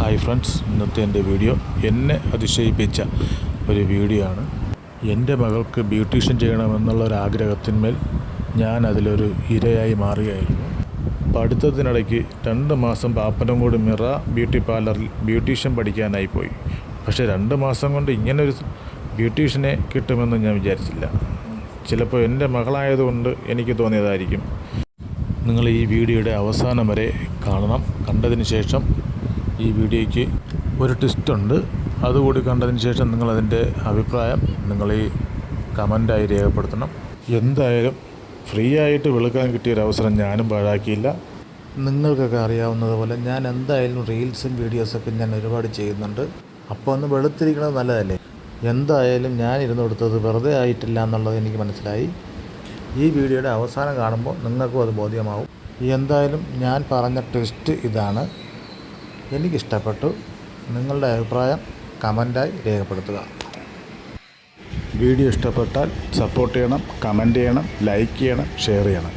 Hi friends, ഇന്നത്തെ എൻ്റെ video എന്നെ അതിശയിപ്പിച്ച ഒരു വീഡിയോ ആണ്. എൻ്റെ മകൾക്ക് ബ്യൂട്ടീഷ്യൻ ചെയ്യണമെന്നുള്ളൊരാഗ്രഹത്തിന്മേൽ ഞാൻ അതിലൊരു ഇരയായി മാറുകയായിരുന്നു. പഠിത്തത്തിനിടയ്ക്ക് 2 മാസം പാപ്പനംകോട് മിറ ബ്യൂട്ടി പാർലറിൽ ബ്യൂട്ടീഷ്യൻ പഠിക്കാനായി പോയി. പക്ഷേ 2 മാസം കൊണ്ട് ഇങ്ങനൊരു ബ്യൂട്ടീഷ്യനെ കിട്ടുമെന്ന് ഞാൻ വിചാരിച്ചില്ല. ചിലപ്പോൾ എൻ്റെ മകളായതുകൊണ്ട് എനിക്ക് തോന്നിയതായിരിക്കും. നിങ്ങൾ ഈ വീഡിയോയുടെ അവസാനം വരെ കാണണം. കണ്ടതിന് ശേഷം ഈ വീഡിയോയ്ക്ക് ഒരു ട്വിസ്റ്റുണ്ട്. അതുകൂടി കണ്ടതിന് ശേഷം നിങ്ങളതിൻ്റെ അഭിപ്രായം നിങ്ങൾ ഈ കമൻ്റായി രേഖപ്പെടുത്തണം. എന്തായാലും ഫ്രീ ആയിട്ട് വെളുക്കാൻ കിട്ടിയൊരവസരം ഞാനും പാഴാക്കിയില്ല. നിങ്ങൾക്കൊക്കെ അറിയാവുന്നതുപോലെ ഞാൻ എന്തായാലും റീൽസും വീഡിയോസൊക്കെ ഞാൻ ഒരുപാട് ചെയ്യുന്നുണ്ട്. അപ്പോൾ ഒന്ന് വെളുത്തിരിക്കുന്നത് നല്ലതല്ലേ. എന്തായാലും ഞാൻ ഇരുന്ന് കൊടുത്തത് വെറുതെ ആയിട്ടില്ല എന്നുള്ളത് എനിക്ക് മനസ്സിലായി. ഈ വീഡിയോയുടെ അവസാനം കാണുമ്പോൾ നിങ്ങൾക്കും അത് ബോധ്യമാവും. എന്തായാലും ഞാൻ പറഞ്ഞ ട്വിസ്റ്റ് ഇതാണ്. എനിക്കിഷ്ടപ്പെട്ടു. നിങ്ങളുടെ അഭിപ്രായം കമൻ്റായി രേഖപ്പെടുത്തുക. വീഡിയോ ഇഷ്ടപ്പെട്ടാൽ സപ്പോർട്ട് ചെയ്യണം, കമൻറ്റ് ചെയ്യണം, ലൈക്ക് ചെയ്യണം, ഷെയർ ചെയ്യണം.